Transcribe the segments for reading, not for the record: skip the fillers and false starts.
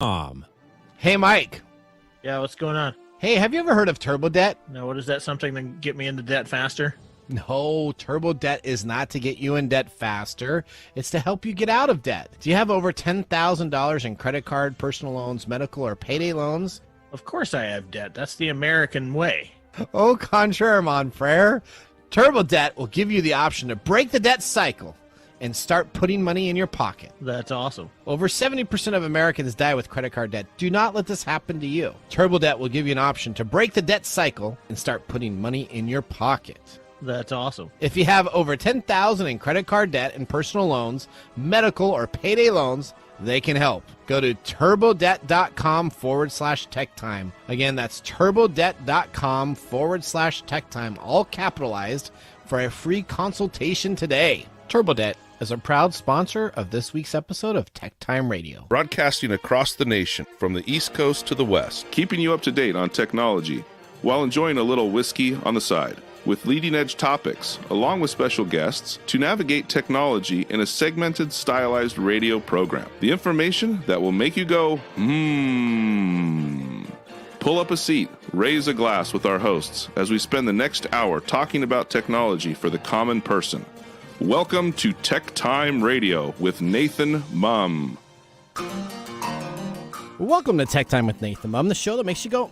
Hey, Mike. Yeah, what's going on? Hey, have you ever heard of turbo debt? No, what is that? Something to get me into debt faster? No, turbo debt is not to get you in debt faster. It's to help you get out of debt. Do you have over $10,000 in credit card, personal loans, medical, or payday loans? Of course I have debt. That's the American way. Au contraire, mon frere. Turbo debt will give you the option to break the debt cycle and start putting money in your pocket. That's awesome. Over 70% of Americans die with credit card debt. Do not let this happen to you. Turbo debt will give you an option to break the debt cycle and start putting money in your pocket. That's awesome. If you have over $10,000 in credit card debt and personal loans, medical, or payday loans, they can help. Go to turbodebt.com/techtime. Again, that's turbodebt.com/techtime, all capitalized, for a free consultation today. TurboDebt is a proud sponsor of this week's episode of TechTime Radio. Broadcasting across the nation from the East Coast to the West, keeping you up to date on technology while enjoying a little whiskey on the side, with leading-edge topics, along with special guests, to navigate technology in a segmented, stylized radio program. The information that will make you go, Pull up a seat, raise a glass with our hosts as we spend the next hour talking about technology for the common person. Welcome to TechTime Radio with Nathan Mumm. Welcome to Tech Time with Nathan Mumm, the show that makes you go,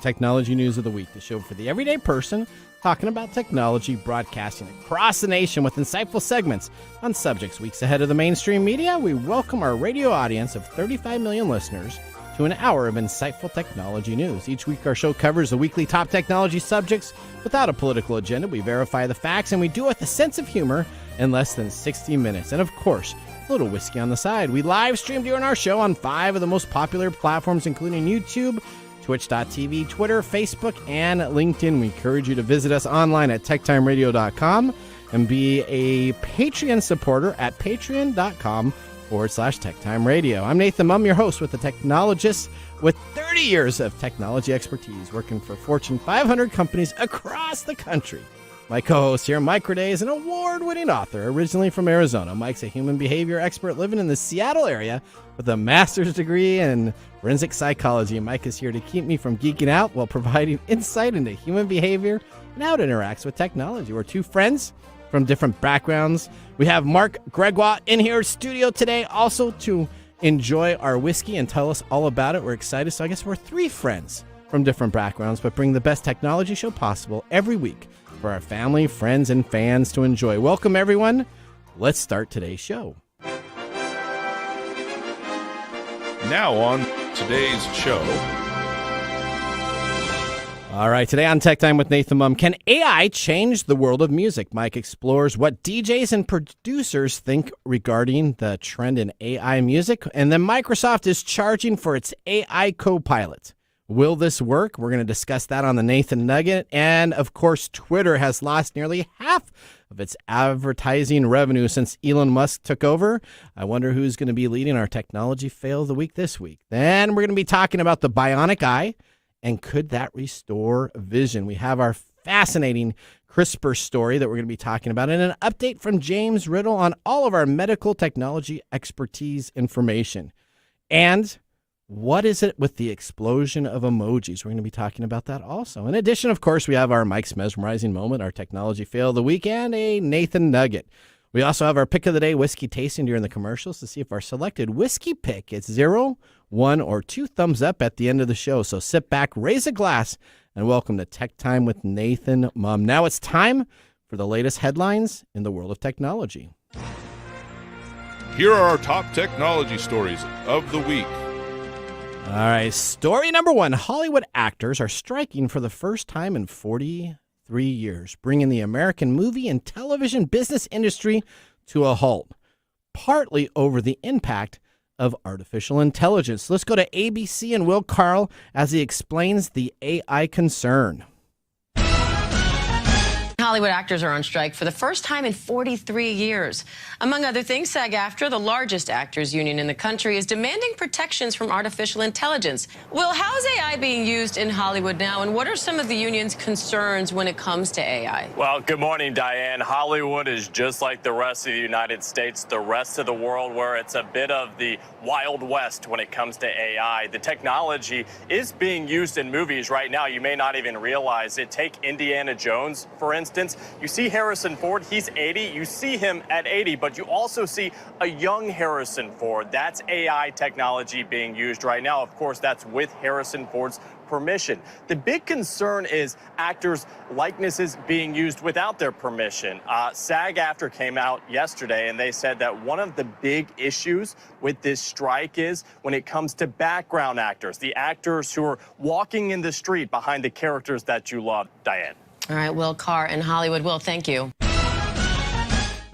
Technology News of the Week, the show for the everyday person talking about technology, broadcasting across the nation with insightful segments on subjects weeks ahead of the mainstream media. We welcome our radio audience of 35 million listeners to an hour of insightful technology news. Each week, our show covers the weekly top technology subjects without a political agenda. We verify the facts, and we do it with a sense of humor in less than 60 minutes. And of course, a little whiskey on the side. We live stream during our show on 5 of the most popular platforms, including YouTube, Twitch.tv, Twitter, Facebook, and LinkedIn. We encourage you to visit us online at techtimeradio.com and be a Patreon supporter at patreon.com/TechTime Radio. I'm Nathan Mumm, your host with a technologist with 30 years of technology expertise, working for Fortune 500 companies across the country. My co-host here, Mike Corday, is an award-winning author, originally from Arizona. Mike's a human behavior expert living in the Seattle area with a master's degree in forensic psychology. Mike is here to keep me from geeking out while providing insight into human behavior and how it interacts with technology. We're two friends from different backgrounds. We have Mark Gregoire in here studio today also to enjoy our whiskey and tell us all about it. We're excited. So I guess we're three friends from different backgrounds, but bring the best technology show possible every week for our family, friends, and fans to enjoy. Welcome, everyone. Let's start today's show. Now on today's show. All right, today on Tech Time with Nathan Mumm, can AI change the world of music? Mike explores what DJs and producers think regarding the trend in AI music. And then Microsoft is charging for its AI Copilot. Will this work? We're going to discuss that on the Nathan Nugget. And, of course, Twitter has lost nearly half of its advertising revenue since Elon Musk took over. I wonder who's going to be leading our technology fail of the week this week. Then we're going to be talking about the bionic eye, and could that restore vision? We have our fascinating CRISPR story that we're going to be talking about, and an update from James Riddle on all of our medical technology expertise information. And what is it with the explosion of emojis? We're going to be talking about that also. In addition, of course, we have our Mike's Mesmerizing Moment, our technology fail of the week, and a Nathan Nugget. We also have our pick of the day whiskey tasting during the commercials to see if our selected whiskey pick gets 0, 1, or 2 thumbs up at the end of the show. So sit back, raise a glass, and welcome to Tech Time with Nathan Mumm. Now it's time for the latest headlines in the world of technology. Here are our top technology stories of the week. All right, story number 1. Hollywood actors are striking for the first time in 43 years, bringing the American movie and television business industry to a halt, partly over the impact of artificial intelligence. Let's go to ABC and Will Carl as he explains the AI concern. Hollywood actors are on strike for the first time in 43 years. Among other things, SAG-AFTRA, the largest actors union in the country, is demanding protections from artificial intelligence. Will, how is AI being used in Hollywood now, and what are some of the union's concerns when it comes to AI? Well, good morning, Diane. Hollywood is just like the rest of the United States, the rest of the world, where it's a bit of the Wild West when it comes to AI. The technology is being used in movies right now. You may not even realize it. Take Indiana Jones, for instance. You see Harrison Ford, he's 80. You see him at 80, but you also see a young Harrison Ford. That's AI technology being used right now. Of course, that's with Harrison Ford's permission. The big concern is actors' likenesses being used without their permission. SAG-AFTRA came out yesterday and they said that one of the big issues with this strike is when it comes to background actors, the actors who are walking in the street behind the characters that you love, Diane. All right, Will Carr in Hollywood. Will, thank you.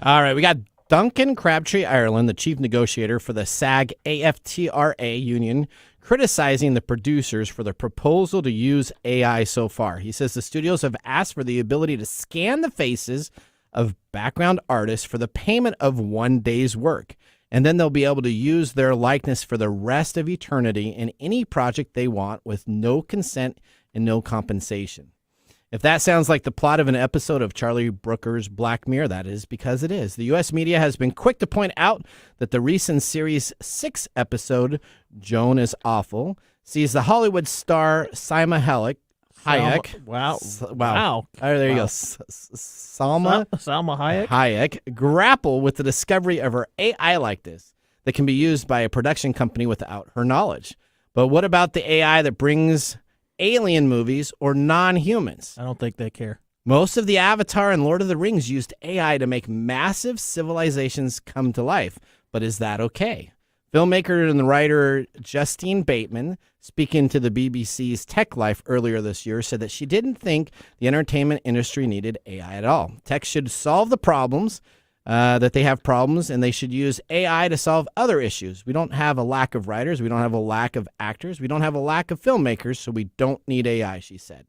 All right, we got Duncan Crabtree Ireland, the chief negotiator for the SAG-AFTRA union, criticizing the producers for their proposal to use AI so far. He says the studios have asked for the ability to scan the faces of background artists for the payment of one day's work, and then they'll be able to use their likeness for the rest of eternity in any project they want with no consent and no compensation. If that sounds like the plot of an episode of Charlie Brooker's Black Mirror, that is because it is. The U.S. media has been quick to point out that the recent Series 6 episode, Joan is Awful, sees the Hollywood star Salma Hayek. Wow. Wow. Oh, there you go. Salma Hayek. Hayek grapple with the discovery of her AI like this that can be used by a production company without her knowledge. But what about the AI that brings alien movies or non-humans? I don't think they care. Most of the Avatar and Lord of the Rings used AI to make massive civilizations come to life. But is that okay? Filmmaker and writer Justine Bateman, speaking to the BBC's Tech Life earlier this year, said that she didn't think the entertainment industry needed AI at all. Tech should solve the problems, that they have problems, and they should use AI to solve other issues. We don't have a lack of writers. We don't have a lack of actors. We don't have a lack of filmmakers, so we don't need AI, she said.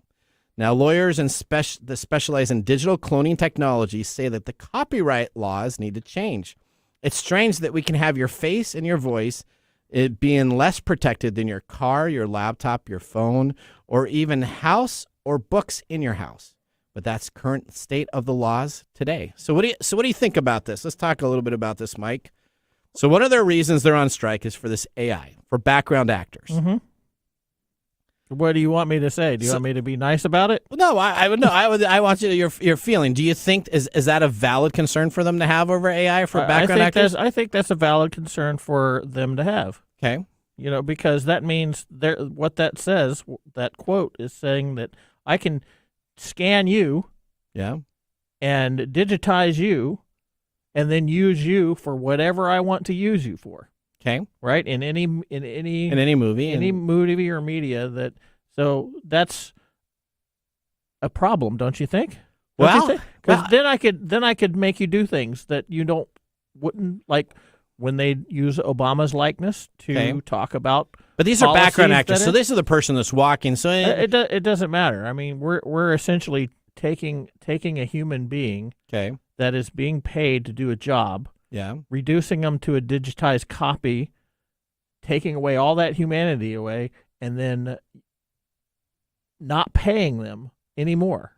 Now, lawyers that specialize in digital cloning technology say that the copyright laws need to change. It's strange that we can have your face and your voice it being less protected than your car, your laptop, your phone, or even house or books in your house. But that's current state of the laws today. So what do you think about this? Let's talk a little bit about this, Mike. So one of their reasons they're on strike is for this AI, for background actors. Mm-hmm. What do you want me to say? Do you want me to be nice about it? No, I want you to your feeling. Do you think is that a valid concern for them to have over AI for background actors? I think that's a valid concern for them to have. Okay. Because that means what that says, that quote is saying that I can scan you, and digitize you, and then use you for whatever I want to use you for. Okay, right? In any movie, any movie or media so that's a problem, don't you think? Because then I could make you do things that you wouldn't like when they use Obama's likeness to talk about. But these are background actors, so this is the person that's walking. So it doesn't matter. I mean, we're essentially taking a human being that is being paid to do a job, reducing them to a digitized copy, taking away all that humanity away, and then not paying them anymore.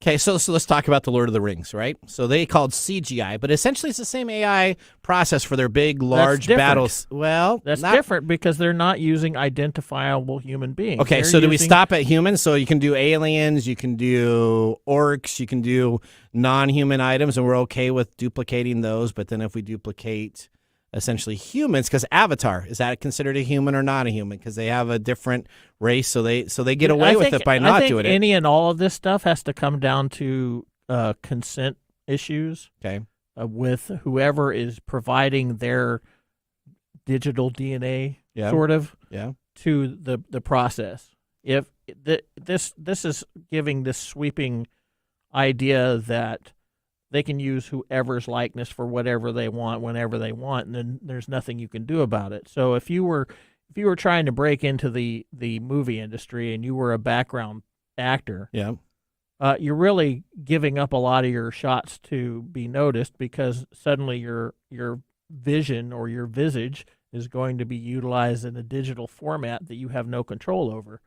Okay, so let's talk about the Lord of the Rings, right? So they called CGI, but essentially it's the same AI process for their big, large battles. Well, that's different because they're not using identifiable human beings. Okay, so do we stop at humans? So you can do aliens, you can do orcs, you can do non-human items, and we're okay with duplicating those. But then if we duplicate essentially humans, because Avatar, is that considered a human or not a human? Because they have a different race, so they get away with it by not doing it. Any and all of this stuff has to come down to consent issues. Okay, with whoever is providing their digital DNA, to the process. If this is giving this sweeping idea that they can use whoever's likeness for whatever they want, whenever they want, and then there's nothing you can do about it. So if you were trying to break into the movie industry and you were a background actor, you're really giving up a lot of your shots to be noticed, because suddenly your vision or your visage is going to be utilized in a digital format that you have no control over.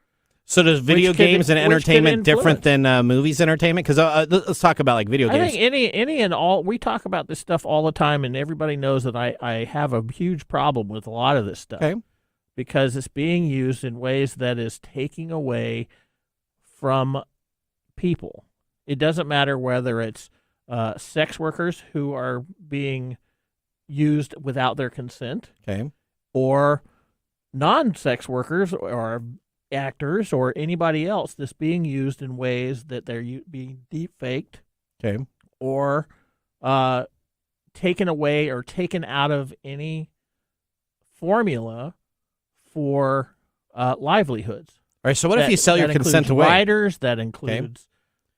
So does video games and entertainment different than movies entertainment? Because let's talk about like video games. I think any and all, we talk about this stuff all the time, and everybody knows that I have a huge problem with a lot of this stuff. Okay. Because it's being used in ways that is taking away from people. It doesn't matter whether it's sex workers who are being used without their consent, or non-sex workers or actors or anybody else that's being used in ways that they're being deep-faked, or taken away or taken out of any formula for livelihoods. All right, so what if you sell your consent away? Writers, that includes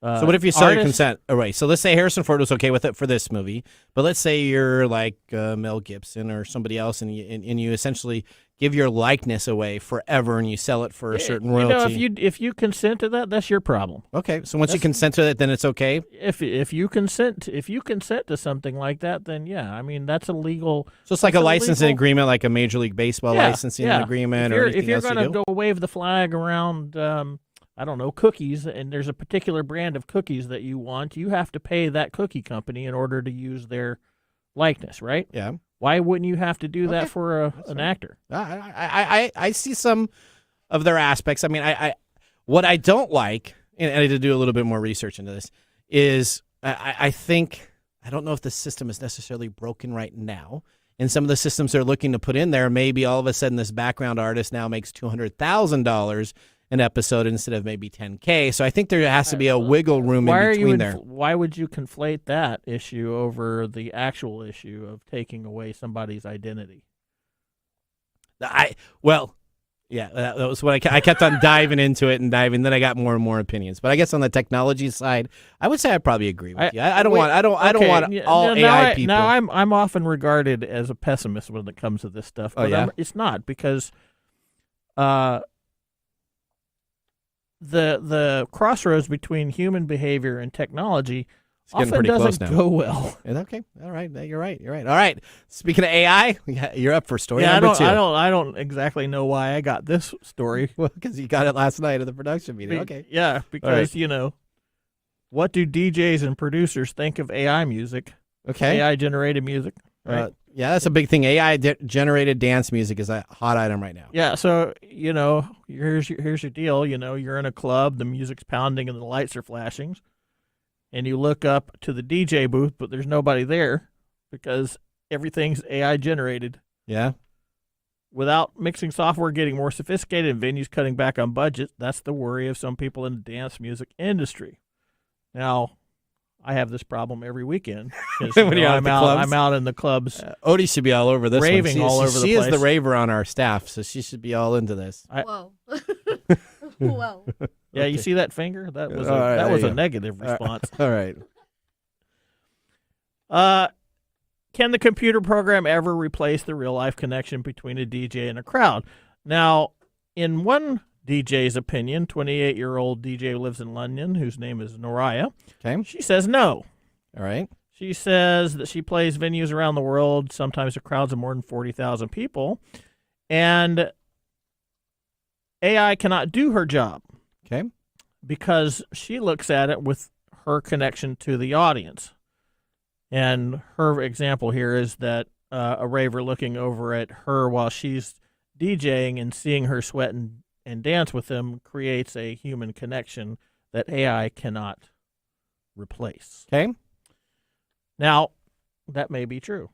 so what if you sell your consent? All right, so let's say Harrison Ford was okay with it for this movie, but let's say you're like Mel Gibson or somebody else, and you essentially give your likeness away forever, and you sell it for a certain royalty. If you consent to that, that's your problem. Okay, so once you consent to it, then it's okay. If you consent to something like that, then yeah, I mean that's a legal. So it's like a licensing agreement, like a Major League Baseball licensing agreement, or anything else. If you're going to go wave the flag around, I don't know, cookies, and there's a particular brand of cookies that you want, you have to pay that cookie company in order to use their likeness, right? Yeah. Why wouldn't you have to do that for an actor? I see some of their aspects. I mean, what I don't like, and I had to do a little bit more research into this, is I think, I don't know if the system is necessarily broken right now. And some of the systems they're looking to put in there, maybe all of a sudden this background artist now makes $200,000 an episode instead of maybe $10K. So I think there has to be a wiggle room in between there. Why would you conflate that issue over the actual issue of taking away somebody's identity? That was what I kept on diving into it and diving. Then I got more and more opinions. But I guess on the technology side, I would say I probably agree with you. I don't want all AI people. Now I'm often regarded as a pessimist when it comes to this stuff, but it's not, because the crossroads between human behavior and technology often doesn't go well. Okay, all right, you're right. All right. Speaking of AI, you're up for story number 2. I don't exactly know why I got this story. Well, because you got it last night at the production meeting. Okay. Yeah, because what do DJs and producers think of AI music? Okay. AI generated music. Right. Yeah, that's a big thing. AI generated dance music is a hot item right now. Yeah, so here's your deal. You're in a club, the music's pounding and the lights are flashing, and you look up to the DJ booth, but there's nobody there because everything's AI generated. Yeah. Without mixing software getting more sophisticated and venues cutting back on budget, that's the worry of some people in the dance music industry. Now, I have this problem every weekend. When you're I'm out in the clubs. Odie should be all over this. Raving all over the place. She is the raver on our staff, so she should be all into this. Whoa. Whoa. Yeah, you see that finger? That was a negative response. All right. Can the computer program ever replace the real life connection between a DJ and a crowd? Now, in one DJ's opinion, 28-year-old DJ who lives in London, whose name is Noraya. Okay. She says no. All right. She says that she plays venues around the world, sometimes with crowds of more than 40,000 people, and AI cannot do her job. Okay. Because she looks at it with her connection to the audience. And her example here is that a raver looking over at her while she's DJing and seeing her sweat and dance with them creates a human connection that AI cannot replace. Okay. Now, that may be true.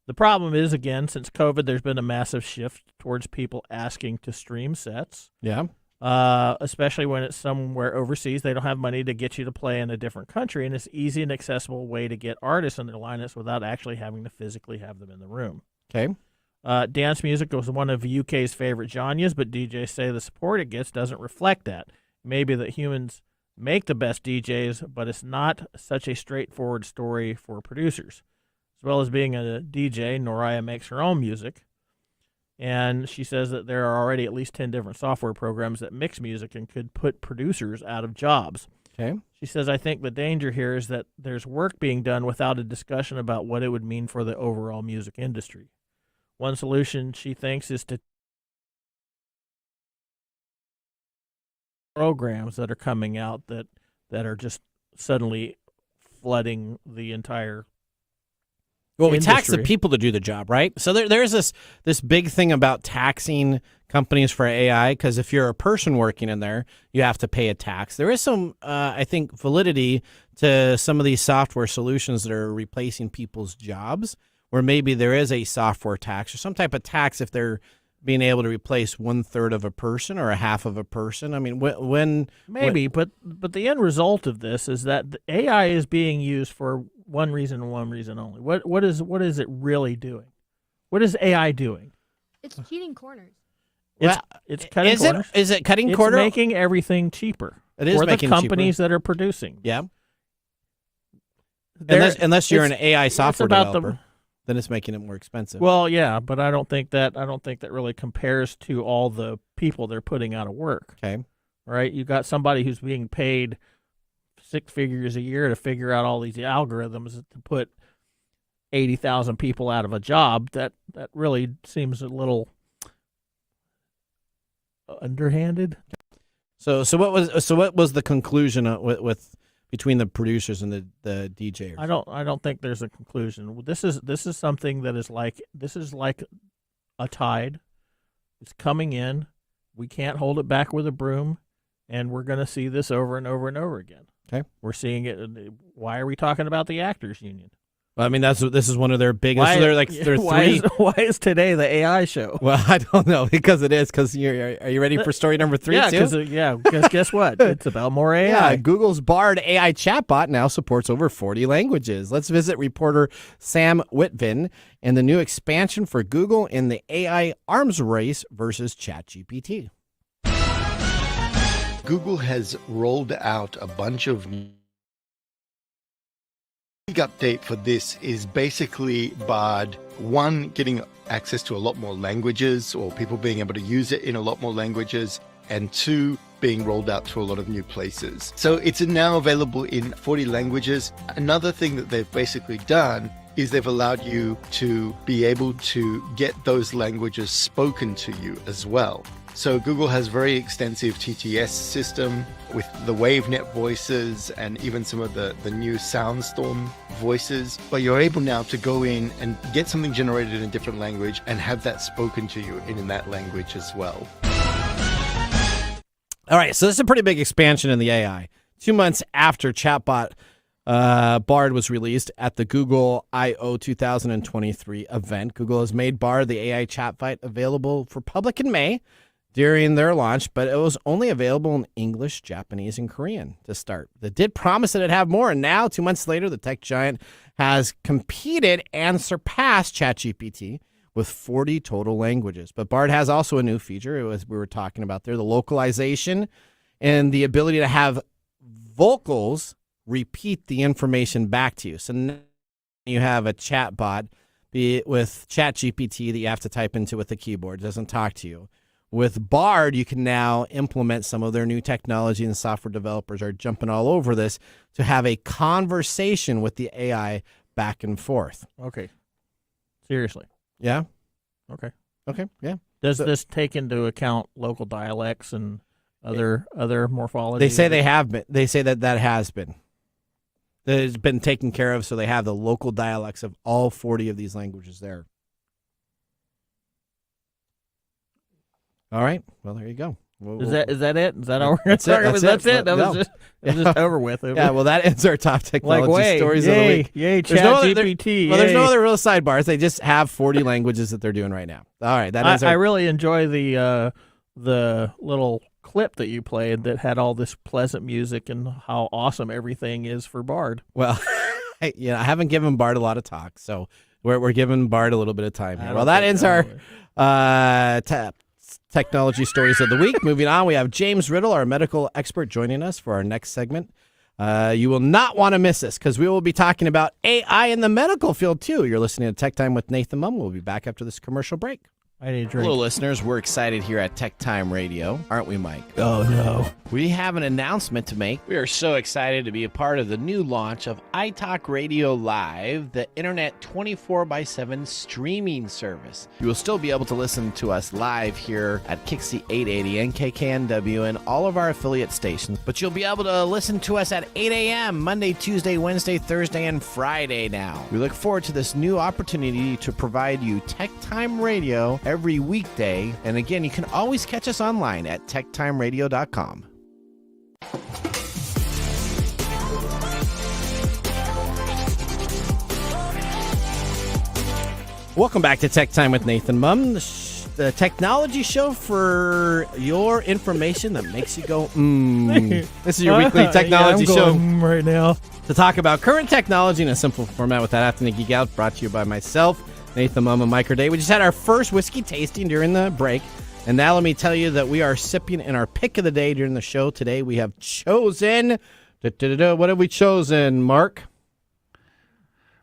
The problem is, again, since COVID, there's been a massive shift towards people asking to stream sets. Yeah. Especially when it's somewhere overseas. They don't have money to get you to play in a different country, and it's easy and accessible way to get artists in their lineups without actually having to physically have them in the room. Okay. Dance music was one of UK's favorite genres, but DJs say the support it gets doesn't reflect that. Maybe that humans make the best DJs, but it's not such a straightforward story for producers. As well as being a DJ, Noraya makes her own music. And she says that there are already at least 10 different software programs that mix music and could put producers out of jobs. Okay. She says, I think the danger here is that there's work being done without a discussion about what it would mean for the overall music industry. One solution, she thinks, is to programs that are coming out that are just suddenly flooding the entire Well, we industry. tax the people to do the job, right? So there's this big thing about taxing companies for AI, because if you're a person working in there, you have to pay a tax. There is some, I think, validity to some of these software solutions that are replacing people's jobs, where maybe there is a software tax or some type of tax if they're being able to replace 1/3 of a person or a half of a person. I mean, but the end result of this is that the AI is being used for one reason and one reason only. What is it really doing? What is AI doing? It's cheating corners. It's cutting corners. Is it cutting It's corners? making everything cheaper. It is for making the companies that are producing. Yeah. Unless you're an AI software about developer, then it's making it more expensive. Well, yeah, but I don't think that really compares to all the people they're putting out of work. Okay. Right? You got somebody who's being paid 6 figures a year to figure out all these algorithms to put 80,000 people out of a job. That really seems a little underhanded. So what was the conclusion with between the producers and the DJs? I don't think there's a conclusion. This is something that is like a tide. It's coming in. We can't hold it back with a broom, and we're going to see this over and over and over again. Okay. We're seeing it. Why are we talking about the actors union? Well, I mean, this is one of their biggest. Why is today the AI show? Well, I don't know, because it is. Because are you ready for story number 3? Yeah, because guess what? It's about more AI. Yeah, Google's Bard AI chatbot now supports over 40 languages. Let's visit reporter Sam Whitvin and the new expansion for Google in the AI arms race versus ChatGPT. Google has rolled out a bunch of big update for this is basically Bard, one, getting access to a lot more languages, or people being able to use it in a lot more languages, and 2, being rolled out to a lot of new places. So it's now available in 40 languages. Another thing that they've basically done is they've allowed you to be able to get those languages spoken to you as well. So Google has very extensive TTS system with the WaveNet voices and even some of the new SoundStorm voices. But you're able now to go in and get something generated in a different language and have that spoken to you in that language as well. All right, so this is a pretty big expansion in the AI. 2 months after chatbot Bard was released at the Google I/O 2023 event, Google has made Bard, the AI chatbot, available for public in May during their launch, but it was only available in English, Japanese, and Korean to start. They did promise that it'd have more, and now, 2 months later, the tech giant has competed and surpassed ChatGPT with 40 total languages. But Bard has also a new feature, as we were talking about there, the localization and the ability to have vocals repeat the information back to you. So now you have a chatbot, be it with ChatGPT, that you have to type into with the keyboard. It doesn't talk to you. With Bard, you can now implement some of their new technology, and software developers are jumping all over this to have a conversation with the AI back and forth. Okay. Seriously. Yeah? Okay. Okay, yeah. Does this take into account local dialects and other morphology? They say they have been. They say that has been. That has been taken care of, so they have the local dialects of all 40 of these languages there. All right. Well, there you go. Is that it? Is that all we're going to talk about? That's it? That was just over with. Yeah, well, that ends our top technology stories of the week. Yay, ChatGPT. There's no other real sidebars. They just have 40 languages that they're doing right now. All right. That ends I really enjoy the little clip that you played that had all this pleasant music and how awesome everything is for Bard. Well, I haven't given Bard a lot of talk, so we're giving Bard a little bit of time here. Well, that ends our technology stories of the week. Moving on, we have James Riddle, our medical expert, joining us for our next segment. You will not want to miss this, because we will be talking about AI in the medical field too. You're listening to Tech Time with Nathan Mumm. We'll be back after this commercial break. I need a drink. Hello, listeners. We're excited here at TechTime Radio, aren't we, Mike? Oh, no. We have an announcement to make. We are so excited to be a part of the new launch of iTalk Radio Live, the internet 24/7 streaming service. You will still be able to listen to us live here at Kixie 880 and KKNW and all of our affiliate stations, but you'll be able to listen to us at 8 a.m. Monday, Tuesday, Wednesday, Thursday, and Friday now. We look forward to this new opportunity to provide you TechTime Radio every weekday. And again, you can always catch us online at techtimeradio.com. Welcome back to Tech Time with Nathan Mumm, the technology show for your information that makes you go, This is your weekly technology show right now to talk about current technology in a simple format without having to geek out, brought to you by myself, Nathan Mumm, and Mike Day. We just had our first whiskey tasting during the break, and now let me tell you that we are sipping in our pick of the day during the show. Today we have chosen, what have we chosen, Mark?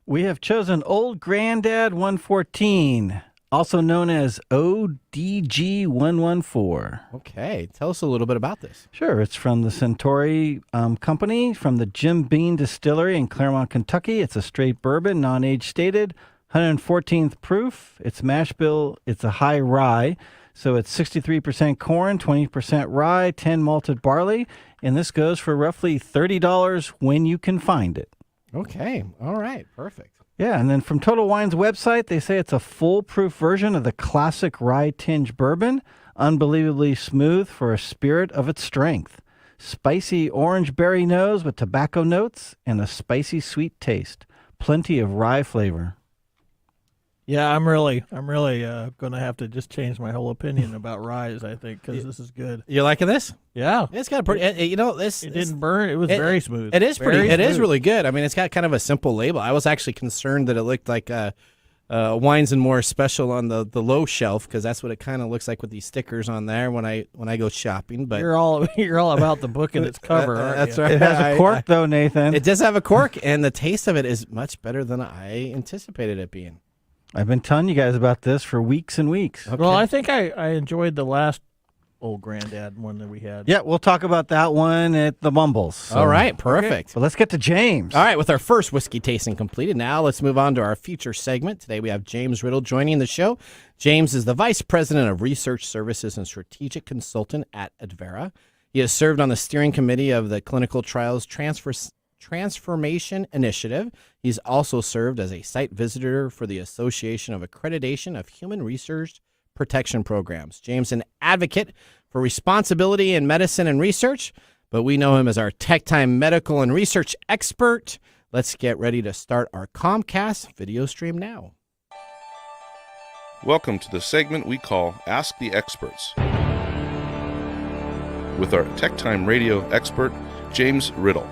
We have chosen Old Granddad 114, also known as ODG 114. Okay, tell us a little bit about this. Sure, it's from the Centauri Company, from the Jim Beam Distillery in Claremont, Kentucky. It's a straight bourbon, non-age stated, 114th proof. It's mash bill. It's a high rye, so it's 63% corn, 20% rye, 10 malted barley, and this goes for roughly $30 when you can find it. Okay. All right. Perfect. Yeah, and then from Total Wine's website, they say it's a foolproof version of the classic rye tinge bourbon, unbelievably smooth for a spirit of its strength. Spicy orange berry nose with tobacco notes and a spicy sweet taste. Plenty of rye flavor. Yeah, I'm really going to have to just change my whole opinion about ryes, I think, because this is good. You liking this? Yeah. It's got a pretty, It didn't burn. It was very smooth. It is pretty, it is smooth. really good. I mean, it's got kind of a simple label. I was actually concerned that it looked like Wines and More special on the low shelf, because that's what it kind of looks like with these stickers on there when I go shopping. But you're all about the book and its cover. That's you? right. It has a cork, though, Nathan. It does have a cork, and the taste of it is much better than I anticipated it being. I've been telling you guys about this for weeks and weeks. Okay. Well, I think I enjoyed the last Old Granddad one that we had. Yeah, we'll talk about that one at the Mumbles. So. All right, perfect. But let's get to James. All right, with our first whiskey tasting completed, now let's move on to our feature segment. Today we have James Riddle joining the show. James is the Vice President of Research Services and Strategic Consultant at Advera. He has served on the steering committee of the Clinical Trials Transformation Initiative. He's also served as a site visitor for the Association of Accreditation of Human Research Protection Programs. James, an advocate for responsibility in medicine and research, but we know him as our TechTime medical and research expert. Let's get ready to start our Comcast video stream now. Welcome to the segment we call Ask the Experts, with our TechTime Radio expert, James Riddle.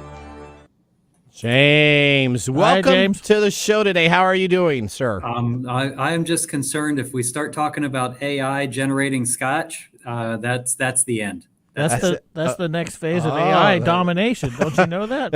James, welcome James. to the show today. How are you doing, sir? I am just concerned if we start talking about AI generating scotch, that's the end. That's the next phase of AI domination. Don't you know that?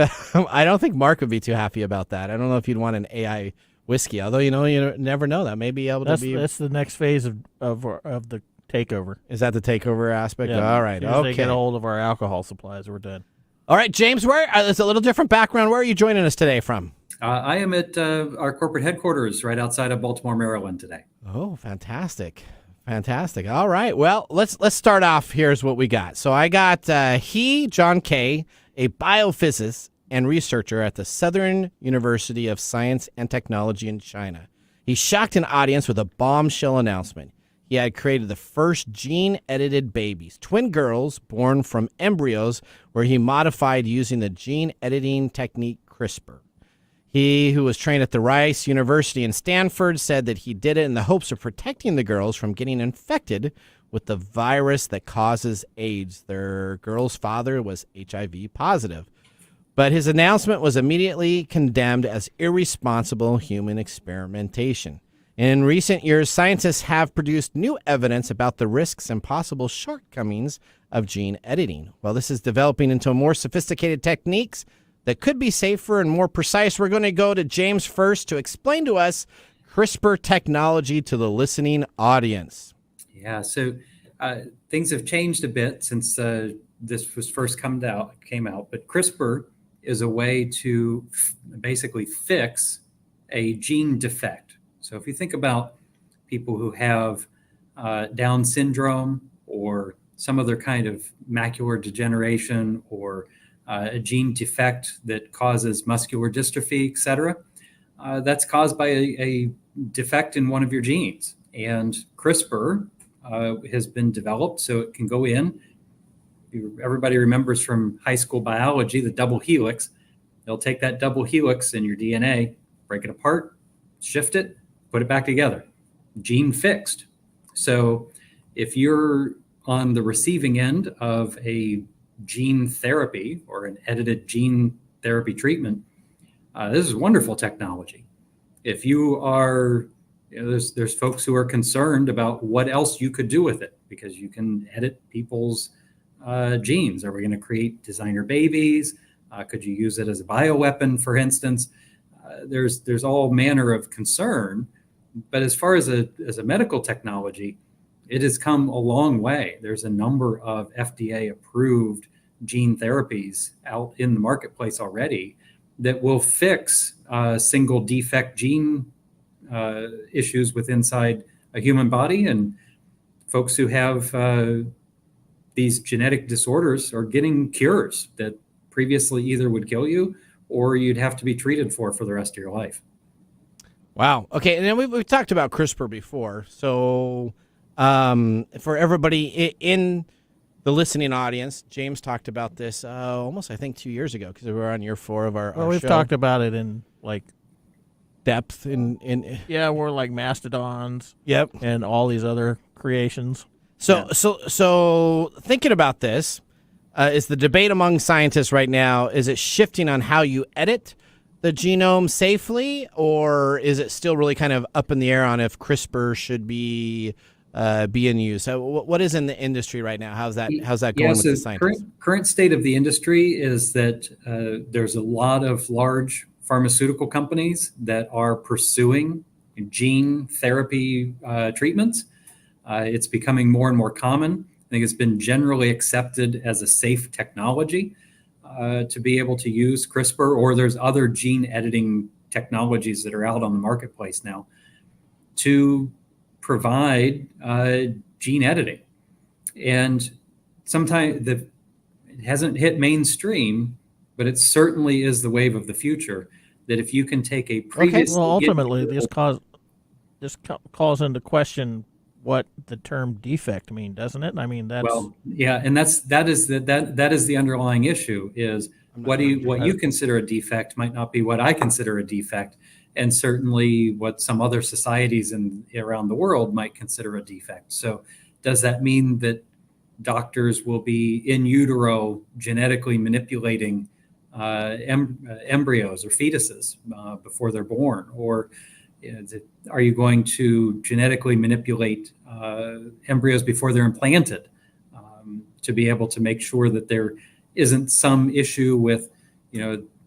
I don't think Mark would be too happy about that. I don't know if you'd want an AI whiskey, although you never know. That may be able to be. That's the next phase of the takeover. Is that the takeover aspect? Yeah. All right. As soon as Okay. they get a hold of our alcohol supplies, we're done. All right, James. Where it's a little different background. Where are you joining us today from? I am at our corporate headquarters right outside of Baltimore, Maryland today. Oh, fantastic. Fantastic. All right. Well, let's start off. Here's what we got. So I got John Kay, a biophysicist and researcher at the Southern University of Science and Technology in China. He shocked an audience with a bombshell announcement. He had created the first gene-edited babies, twin girls born from embryos where he modified using the gene editing technique CRISPR. He, who was trained at the Rice University in Stanford, said that he did it in the hopes of protecting the girls from getting infected with the virus that causes AIDS. Their girl's father was HIV positive. But his announcement was immediately condemned as irresponsible human experimentation. In recent years, scientists have produced new evidence about the risks and possible shortcomings of gene editing. While this is developing into more sophisticated techniques that could be safer and more precise, we're going to go to James first to explain to us CRISPR technology to the listening audience. Yeah, so things have changed a bit since this was first came out. But CRISPR is a way to basically fix a gene defect. So if you think about people who have Down syndrome or some other kind of macular degeneration or a gene defect that causes muscular dystrophy, et cetera, that's caused by a defect in one of your genes. And CRISPR has been developed so it can go in. Everybody remembers from high school biology the double helix. They'll take that double helix in your DNA, break it apart, shift it, put it back together. Gene fixed. So if you're on the receiving end of a gene therapy or an edited gene therapy treatment, this is wonderful technology. If you are, there's folks who are concerned about what else you could do with it because you can edit people's genes. Are we going to create designer babies? Could you use it as a bioweapon, for instance? There's all manner of concern. But as far as a medical technology, it has come a long way. There's a number of FDA-approved gene therapies out in the marketplace already that will fix single defect gene issues inside a human body. And folks who have these genetic disorders are getting cures that previously either would kill you or you'd have to be treated for the rest of your life. Wow. Okay, and then we've talked about CRISPR before. So for everybody in the listening audience, James talked about this almost, I think, 2 years ago because we were on year 4 of our we've show. Talked about it in like depth in yeah, we're like mastodons. Yep, and all these other creations. So thinking about this, is the debate among scientists right now, is it shifting on how you edit the genome safely, or is it still really kind of up in the air on if CRISPR should be in use? So what is in the industry right now? How's that going with the scientists? Current state of the industry is that there's a lot of large pharmaceutical companies that are pursuing gene therapy treatments. It's becoming more and more common. I think it's been generally accepted as a safe technology to be able to use CRISPR, or there's other gene editing technologies that are out on the marketplace now to provide gene editing. And sometimes it hasn't hit mainstream, but it certainly is the wave of the future, that if you can take a previous... Well, ultimately, this calls into question what the term defect mean, doesn't it? I mean, that's... Well, yeah, and that is the underlying issue, is what you consider a defect might not be what I consider a defect, and certainly what some other societies around the world might consider a defect. So does that mean that doctors will be in utero genetically manipulating embryos or fetuses before they're born? Or are you going to genetically manipulate embryos before they're implanted to be able to make sure that there isn't some issue with,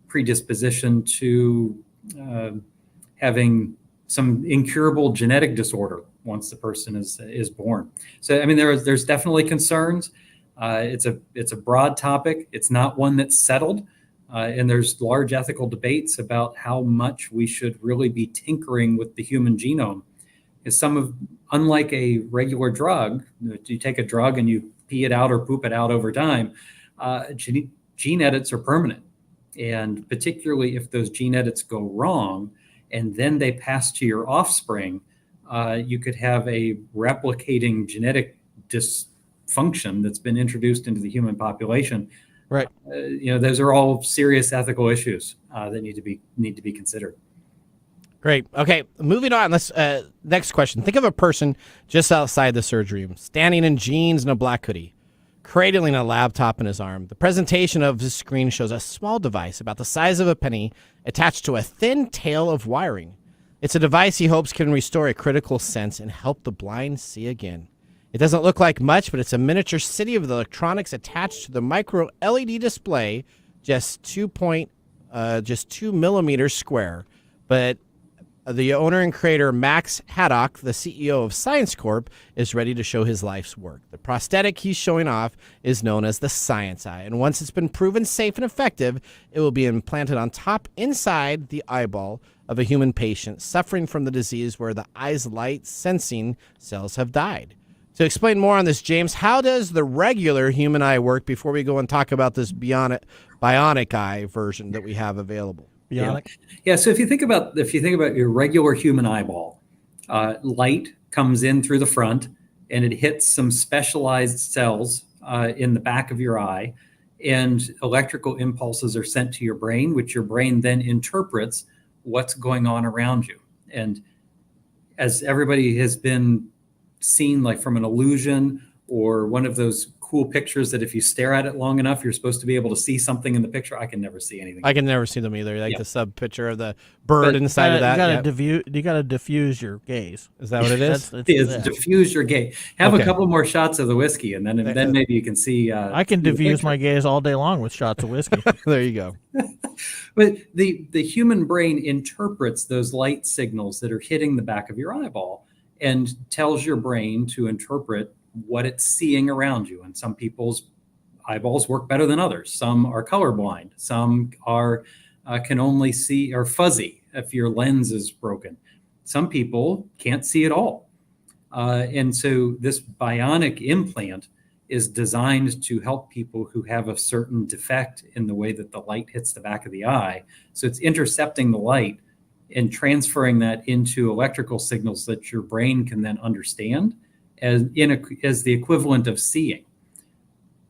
predisposition to having some incurable genetic disorder once the person is born? So, I mean, there's definitely concerns. It's a broad topic. It's not one that's settled. And there's large ethical debates about how much we should really be tinkering with the human genome. Unlike a regular drug, you take a drug and you pee it out or poop it out over time, gene edits are permanent. And particularly if those gene edits go wrong and then they pass to your offspring, you could have a replicating genetic dysfunction that's been introduced into the human population. Right. Those are all serious ethical issues that need to be considered. Great. Okay, moving on. Let's next question. Think of a person just outside the surgery room, standing in jeans and a black hoodie, cradling a laptop in his arm. The presentation of his screen shows a small device about the size of a penny attached to a thin tail of wiring. It's a device he hopes can restore a critical sense and help the blind see again. It doesn't look like much, but it's a miniature city of the electronics attached to the micro LED display, just 2 millimeters square. But The owner and creator, Max Haddock, the CEO of Science Corp, is ready to show his life's work. The prosthetic he's showing off is known as the Science Eye, and once it's been proven safe and effective, it will be implanted on top inside the eyeball of a human patient suffering from the disease where the eye's light sensing cells have died. To explain more on this, James, how does the regular human eye work before we go and talk about this bionic eye version that we have available? Bionic? Yeah. So if you think about your regular human eyeball, light comes in through the front and it hits some specialized cells in the back of your eye, and electrical impulses are sent to your brain, which your brain then interprets what's going on around you. And as everybody has been seen, like from an illusion or one of those cool pictures that if you stare at it long enough, you're supposed to be able to see something in the picture. I can never see anything. I can never see them either. Like the sub picture of the bird inside of that. You got to diffuse your gaze. Is that what it is? Diffuse your gaze. Have a couple more shots of the whiskey, and then maybe you can see. I can diffuse my gaze all day long with shots of whiskey. There you go. But the human brain interprets those light signals that are hitting the back of your eyeball and tells your brain to interpret what it's seeing around you. And some people's eyeballs work better than others. Some are colorblind. Some are can only see, or fuzzy if your lens is broken. Some people can't see at all. And so this bionic implant is designed to help people who have a certain defect in the way that the light hits the back of the eye. So it's intercepting the light and transferring that into electrical signals that your brain can then understand as the equivalent of seeing.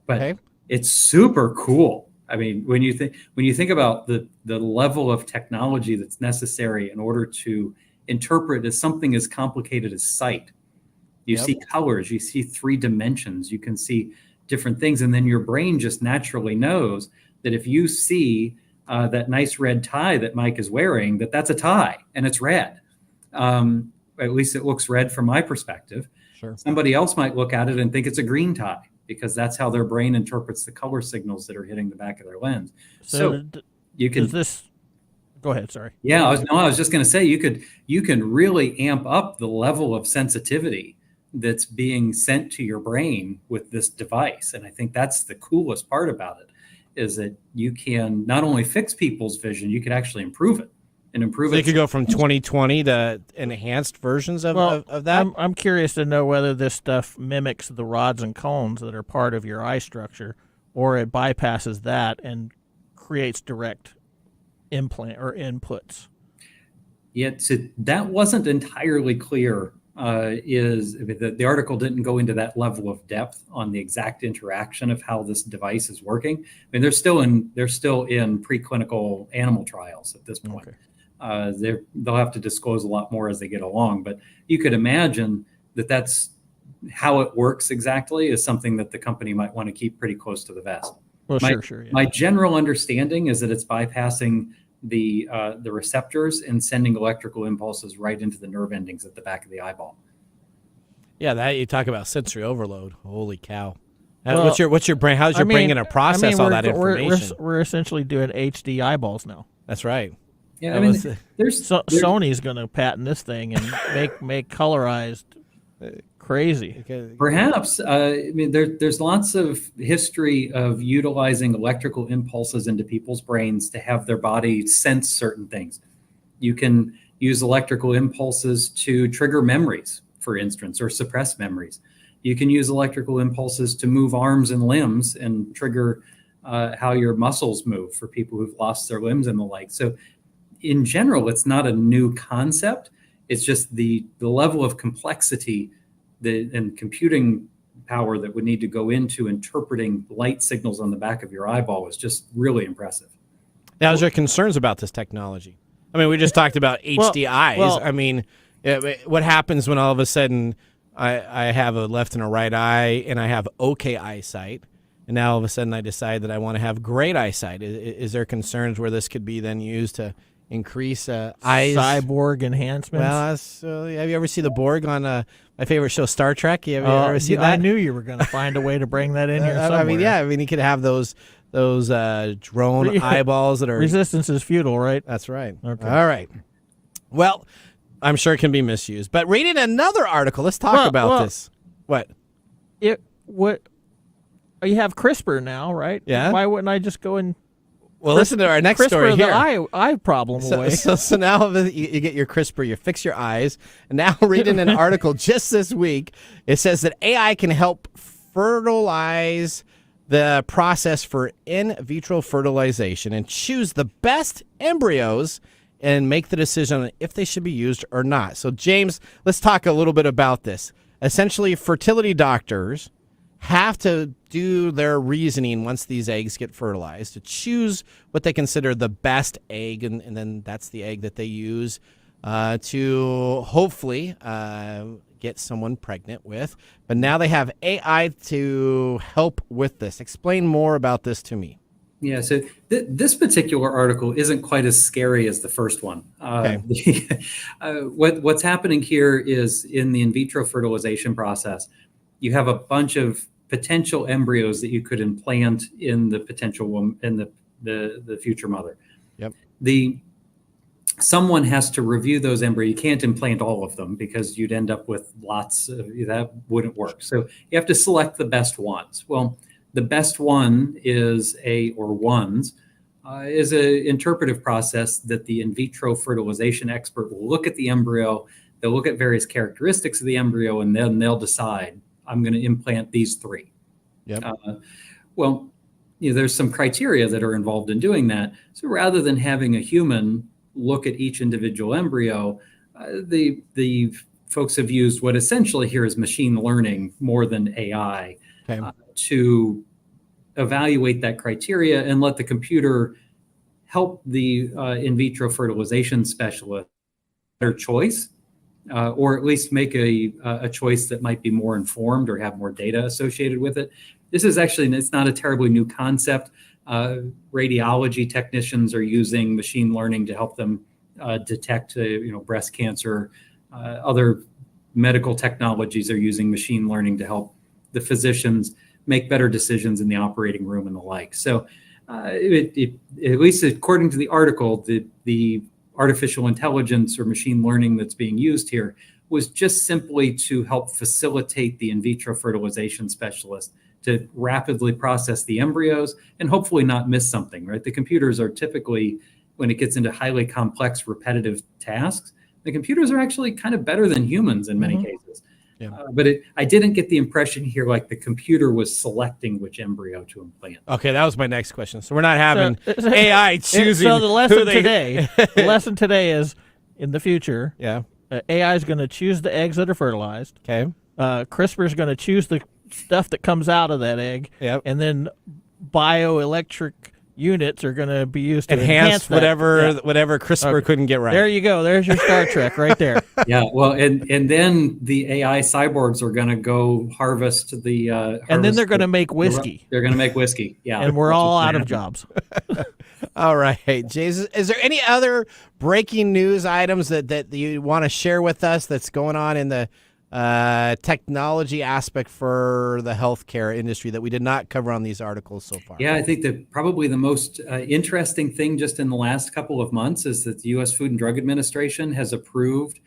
But it's super cool. I mean, when you think about the level of technology that's necessary in order to interpret as something as complicated as sight. You see colors, you see 3 dimensions, you can see different things, and then your brain just naturally knows that if you see that nice red tie that Mike is wearing, that's a tie and it's red. At least it looks red from my perspective. Sure. Somebody else might look at it and think it's a green tie because that's how their brain interprets the color signals that are hitting the back of their lens. So you can. Go ahead. Sorry. Yeah, I was just going to say you can really amp up the level of sensitivity that's being sent to your brain with this device, and I think that's the coolest part about it, is that you can not only fix people's vision, you can actually improve it. And improve so it. You could go from 20/20 to enhanced versions of that? I'm curious to know whether this stuff mimics the rods and cones that are part of your eye structure, or it bypasses that and creates direct implant or inputs. Yeah, so that wasn't entirely clear. The article didn't go into that level of depth on the exact interaction of how this device is working. I mean, they're still in preclinical animal trials at this point. Okay. They'll have to disclose a lot more as they get along, but you could imagine that's how it works exactly is something that the company might want to keep pretty close to the vest. Well, sure. Yeah. My general understanding is that it's bypassing the receptors and sending electrical impulses right into the nerve endings at the back of the eyeball. Yeah, that you talk about sensory overload. Holy cow! What's your brain? How's your brain going to process all that information? We're essentially doing HD eyeballs now. That's right. Yeah, Sony's going to patent this thing and make colorized crazy. Perhaps. There's lots of history of utilizing electrical impulses into people's brains to have their body sense certain things. You can use electrical impulses to trigger memories, for instance, or suppress memories. You can use electrical impulses to move arms and limbs and trigger how your muscles move for people who've lost their limbs and the like. So in general, it's not a new concept. It's just the level of complexity and computing power that would need to go into interpreting light signals on the back of your eyeball is just really impressive. Now, is there concerns about this technology? I mean, we just talked about HD eyes. I mean, what happens when all of a sudden I have a left and a right eye and I have okay eyesight, and now all of a sudden I decide that I want to have great eyesight? Is there concerns where this could be then used to increase eyes? Cyborg enhancements? Well, have you ever seen the Borg on my favorite show, Star Trek? Have you ever seen that? I knew you were going to find a way to bring that in here somewhere. I mean, you could have those drone eyeballs that are... Resistance is futile, right? That's right. Okay. All right. Well, I'm sure it can be misused. But reading another article, let's talk about this. What? You have CRISPR now, right? Yeah. Why wouldn't I just go and listen to our next story here. The eye problem away. So now you get your CRISPR, you fix your eyes, and now reading an article just this week, it says that AI can help fertilize the process for in vitro fertilization and choose the best embryos and make the decision on if they should be used or not. So, James, let's talk a little bit about this. Essentially, fertility doctors have to do their reasoning once these eggs get fertilized to choose what they consider the best egg, and then that's the egg that they use to hopefully get someone pregnant with. But now they have AI to help with this. Explain more about this to me. Yeah, so this particular article isn't quite as scary as the first one. What's happening here is in the in vitro fertilization process, you have a bunch of potential embryos that you could implant in the potential woman, in the future mother. Yep. Someone has to review those embryos. You can't implant all of them because you'd end up with lots of, that wouldn't work. So you have to select the best ones. Well, the best one is an interpretive process that the in vitro fertilization expert will look at the embryo, they'll look at various characteristics of the embryo, and then they'll decide, I'm going to implant these three. Yep. There's some criteria that are involved in doing that. So rather than having a human look at each individual embryo, the folks have used what essentially here is machine learning more than AI. Okay. To evaluate that criteria and let the computer help the in vitro fertilization specialist their choice, or at least make a choice that might be more informed or have more data associated with it. This is actually, it's not a terribly new concept. Radiology technicians are using machine learning to help them detect breast cancer. Other medical technologies are using machine learning to help the physicians make better decisions in the operating room and the like. So at least according to the article, the artificial intelligence or machine learning that's being used here was just simply to help facilitate the in vitro fertilization specialist to rapidly process the embryos and hopefully not miss something, right? The computers are typically, when it gets into highly complex, repetitive tasks, the computers are actually kind of better than humans in many cases. Yeah. But I didn't get the impression here like the computer was selecting which embryo to implant. Okay, that was my next question. So we're not having AI choosing. So the lesson today is in the future. Yeah. AI is going to choose the eggs that are fertilized. Okay. CRISPR is going to choose the stuff that comes out of that egg. Yep. And then bioelectric units are going to be used to enhance that. whatever CRISPR couldn't get right. There you go. There's your Star Trek right there. Yeah. Well, and then the AI cyborgs are going to go harvest the. And then they're going to make whiskey. They're going to make whiskey. Yeah. And we're all out of jobs. All right. Jason, is there any other breaking news items that you want to share with us that's going on in the technology aspect for the healthcare industry that we did not cover on these articles so far? Yeah, I think that probably the most interesting thing just in the last couple of months is that the U.S. Food and Drug Administration has approved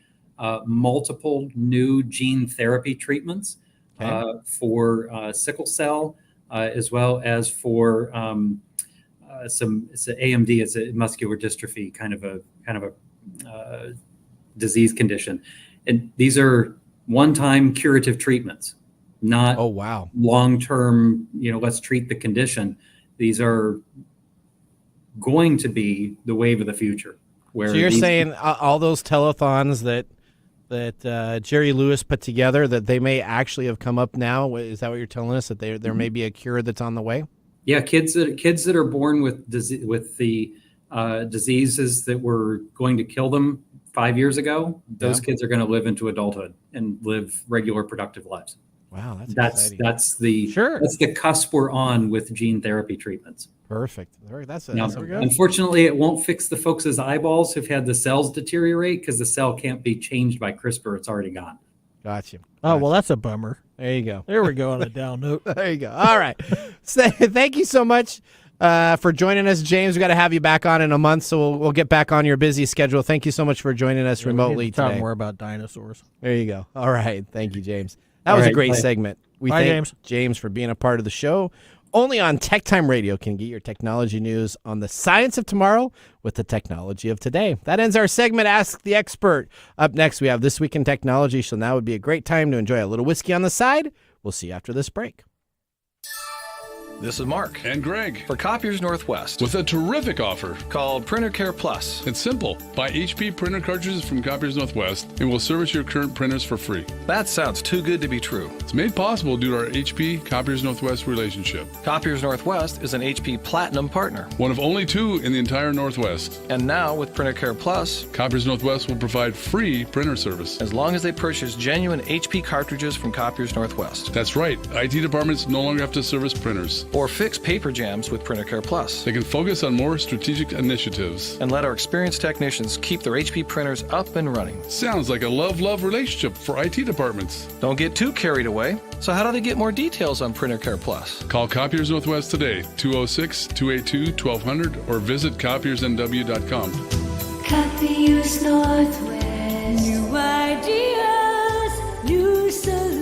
multiple new gene therapy treatments for sickle cell, as well as for it's an AMD, it's a muscular dystrophy kind of a disease condition, and these are one-time curative treatments, not long-term, let's treat the condition. These are going to be the wave of the future. So you're saying all those telethons that Jerry Lewis put together, that they may actually have come up now? Is that what you're telling us, that there may be a cure that's on the way? Yeah, kids that are born with the diseases that were going to kill them 5 years ago, those kids are going to live into adulthood and live regular productive lives. Wow, that's exciting. That's the cusp we're on with gene therapy treatments. Perfect. That's good. Unfortunately, it won't fix the folks' eyeballs who've had the cells deteriorate because the cell can't be changed by CRISPR. It's already gone. Gotcha. Oh, well, that's a bummer. There you go. There we go on a down note. There you go. All right. So, thank you so much, for joining us, James. We got to have you back on in a month, so we'll get back on your busy schedule. Thank you so much for joining us remotely today. Talk more about dinosaurs. There you go. All right. Thank you, James. That was a great segment. We thank James for being a part of the show. Only on TechTime Radio can get your technology news on the science of tomorrow with the technology of today. That ends our segment, Ask the Expert. Up next, we have This Week in Technology, so now would be a great time to enjoy a little whiskey on the side. We'll see you after this break. This is Mark. And Greg. For Copiers Northwest. With a terrific offer. Called Printer Care Plus. It's simple. Buy HP printer cartridges from Copiers Northwest and we'll service your current printers for free. That sounds too good to be true. It's made possible due to our HP Copiers Northwest relationship. Copiers Northwest is an HP Platinum partner. One of only 2 in the entire Northwest. And now with Printer Care Plus, Copiers Northwest will provide free printer service. As long as they purchase genuine HP cartridges from Copiers Northwest. That's right. IT departments no longer have to service printers. Or fix paper jams with Printer Care Plus. They can focus on more strategic initiatives. And let our experienced technicians keep their HP printers up and running. Sounds like a love-love relationship for IT departments. Don't get too carried away. So how do they get more details on Printer Care Plus? Call Copiers Northwest today, 206-282-1200, or visit copiersnw.com. Copiers Northwest. New ideas, new solutions.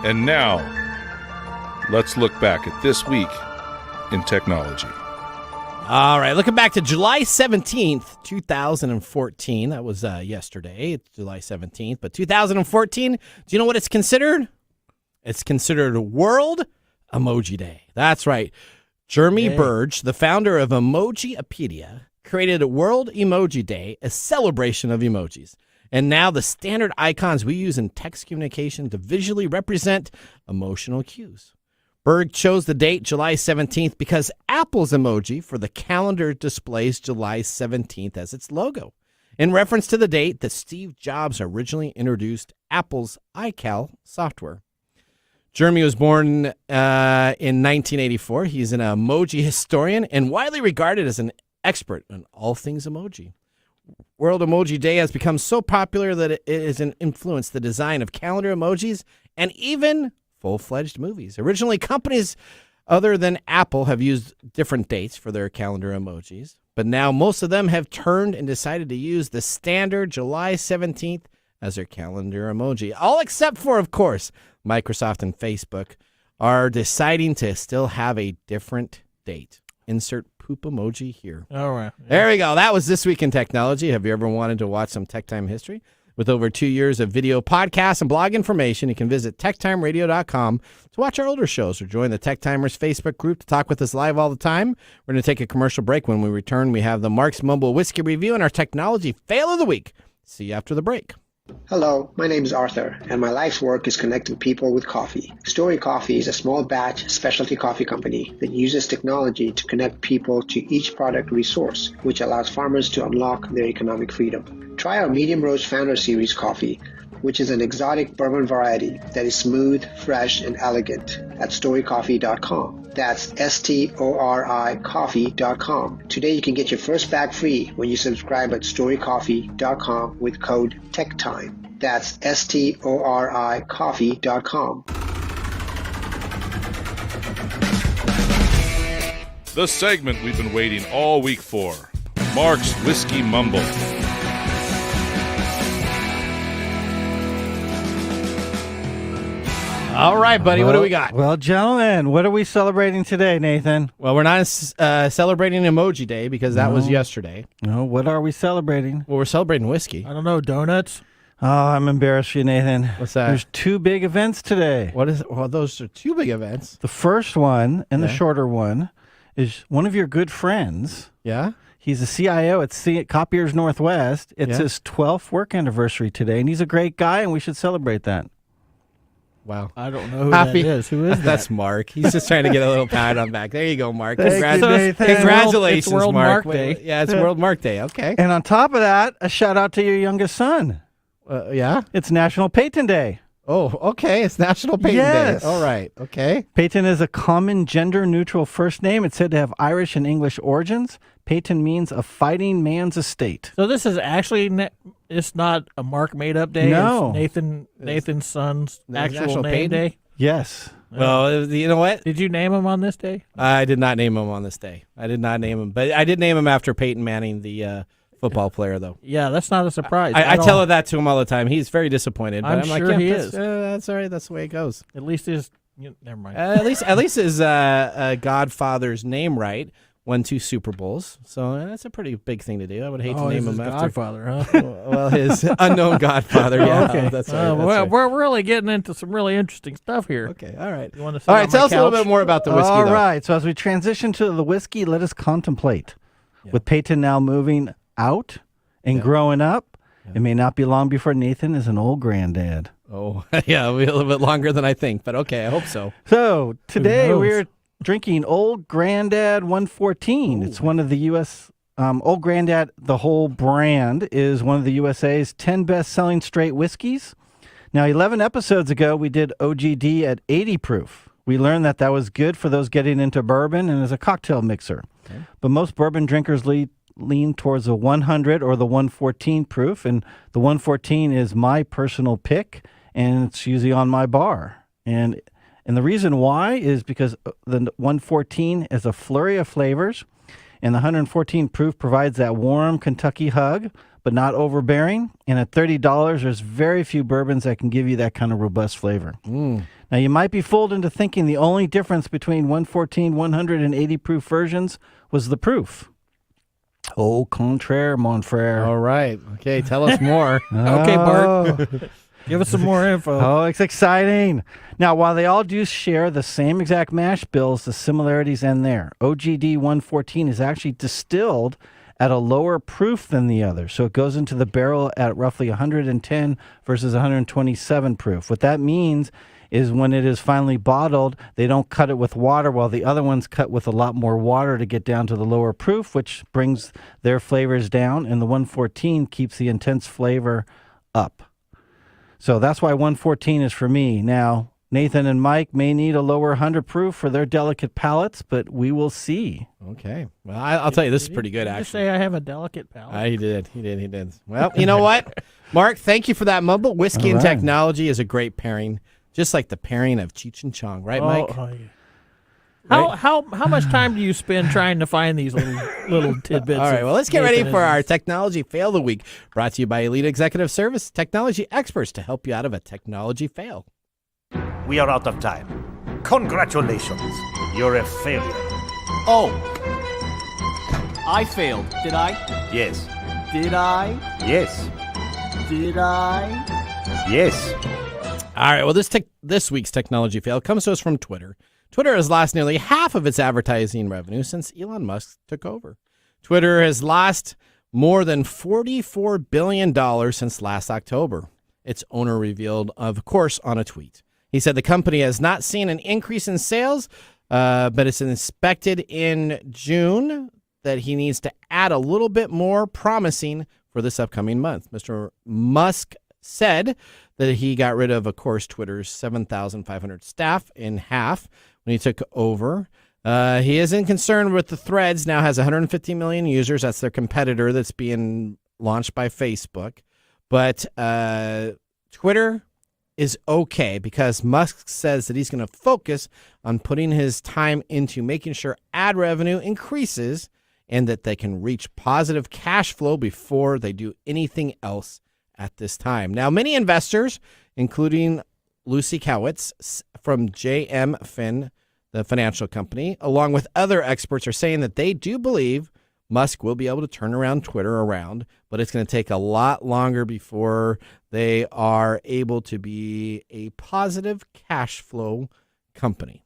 And now, let's look back at this week in technology. All right, looking back to July 17th, 2014. That was yesterday. It's July 17th. But 2014, do you know what it's considered? It's considered World Emoji Day. That's right. Jeremy Burge, the founder of Emojipedia, created World Emoji Day, a celebration of emojis. And now the standard icons we use in text communication to visually represent emotional cues. Berg chose the date July 17th because Apple's emoji for the calendar displays July 17th as its logo, in reference to the date that Steve Jobs originally introduced Apple's iCal software. Jeremy was born in 1984. He's an emoji historian and widely regarded as an expert on all things emoji. World Emoji Day has become so popular that it has influenced the design of calendar emojis and even full-fledged movies. Originally, companies other than Apple have used different dates for their calendar emojis, but now most of them have turned and decided to use the standard July 17th as their calendar emoji. All except for, of course, Microsoft and Facebook are deciding to still have a different date. Insert poop emoji here. All right. Yeah. There we go. That was This Week in Technology. Have you ever wanted to watch some Tech Time history? With over 2 years of video podcasts and blog information, you can visit techtimeradio.com to watch our older shows or join the Tech Timers Facebook group to talk with us live all the time. We're going to take a commercial break. When we return, we have the Mark's Mumble Whiskey Review and our Technology Fail of the Week. See you after the break. Hello, my name is Arthur, and my life's work is connecting people with coffee. Story Coffee is a small batch specialty coffee company that uses technology to connect people to each product resource, which allows farmers to unlock their economic freedom. Try our Medium Roast Founder Series coffee, which is an exotic bourbon variety that is smooth, fresh, and elegant at storycoffee.com. That's STORI coffee.com. Today you can get your first bag free when you subscribe at storycoffee.com with code TechTime. That's STORI coffee.com. The segment we've been waiting all week for, Mark's Whiskey Mumble. All right, buddy, what do we got? Well, gentlemen, what are we celebrating today, Nathan? Well, we're not celebrating Emoji Day because that was yesterday. No, what are we celebrating? Well, we're celebrating whiskey. I don't know, donuts? Oh, I'm embarrassed for you, Nathan. What's that? There's 2 big events today. What is? Well, those are 2 big events. The first one and the shorter one is one of your good friends. Yeah? He's a CIO at Copiers Northwest. It's his 12th work anniversary today, and he's a great guy, and we should celebrate that. Wow. I don't know who that is. Who is that? That's Mark. He's just trying to get a little pat on back. There you go, Mark. Congratulations, it's World Mark. Mark Day. Yeah, it's World Mark Day. Okay. And on top of that, a shout out to your youngest son. Yeah? It's National Patent Day. Oh, okay. It's National Peyton Yes. Day. All right. Okay. Peyton is a common gender-neutral first name. It's said to have Irish and English origins. Peyton means a fighting man's estate. So this is actually it's not a Mark made-up day. No. It's Nathan's son's actual National name Peyton? day. Yes. Well, you know what? Did you name him on this day? I did not name him on this day. I did not name him, but I did name him after Peyton Manning, the football player, though. Yeah, that's not a surprise. I tell that to him all the time. He's very disappointed. But I'm I'm sure like, he that's, is. That's all right. That's the way it goes. At least his never mind. At least his godfather's name right. Won 2 Super Bowls, so that's a pretty big thing to do. I would hate to name him after Godfather, huh? Well, his unknown godfather. Yeah, okay. That's right. We're really getting into some really interesting stuff here. Okay, all right. You want to? All right, tell us a little bit more about the whiskey. All though. right, so as we transition to the whiskey, let us contemplate. Yeah. With Peyton now moving out and growing up, it may not be long before Nathan is an old granddad. Oh, yeah, it'll be a little bit longer than I think, but okay, I hope so. So today we're drinking Old Grandad 114. Ooh. It's one of the U.S. Old Grandad, the whole brand, is one of the USA's 10 best-selling straight whiskeys. Now, 11 episodes ago, we did OGD at 80 proof. We learned that was good for those getting into bourbon and as a cocktail mixer. Okay. But most bourbon drinkers lean towards the 100 or the 114 proof, and the 114 is my personal pick, and it's usually on my bar. And the reason why is because the 114 is a flurry of flavors, and the 114 proof provides that warm Kentucky hug, but not overbearing. And at $30, there's very few bourbons that can give you that kind of robust flavor. Now, you might be fooled into thinking the only difference between 114, 100, and 80 proof versions was the proof. Au contraire, mon frère. All right. Okay, tell us more. Okay, Bart. Give us some more info. Oh, it's exciting. Now, while they all do share the same exact mash bills, the similarities end there. OGD 114 is actually distilled at a lower proof than the other. So it goes into the barrel at roughly 110 versus 127 proof. What that means is when it is finally bottled, they don't cut it with water, while the other ones cut with a lot more water to get down to the lower proof, which brings their flavors down, and the 114 keeps the intense flavor up. So that's why 114 is for me. Now, Nathan and Mike may need a lower 100 proof for their delicate palates, but we will see. Okay. Well, I'll tell you, this is pretty good, actually. Did you say I have a delicate palate? He did. Well, you know what? Mark, thank you for that mumble. Whiskey and technology is a great pairing, just like the pairing of Cheech and Chong. Right, Mike? Oh, yeah. How much time do you spend trying to find these little tidbits? All right, well, let's get ready for our Technology Fail of the Week, brought to you by Elite Executive Service, technology experts to help you out of a technology fail. We are out of time. Congratulations. You're a failure. Oh. I failed, did I? Yes. Did I? Yes. Did I? Yes. All right, well, this week's technology fail comes to us from Twitter. Twitter has lost nearly half of its advertising revenue since Elon Musk took over. Twitter has lost more than $44 billion since last October. Its owner revealed, of course, on a tweet. He said the company has not seen an increase in sales, but it's expected in June that he needs to add a little bit more promising for this upcoming month. Mr. Musk said that he got rid of course, Twitter's 7,500 staff in half when he took over. He isn't concerned with the Threads, now has 150 million users. That's their competitor that's being launched by Facebook. But Twitter is okay because Musk says that he's going to focus on putting his time into making sure ad revenue increases and that they can reach positive cash flow before they do anything else at this time. Now, many investors, including Lucy Kowitz from JM Fin, the financial company, along with other experts, are saying that they do believe Musk will be able to turn around Twitter around, but it's going to take a lot longer before they are able to be a positive cash flow company.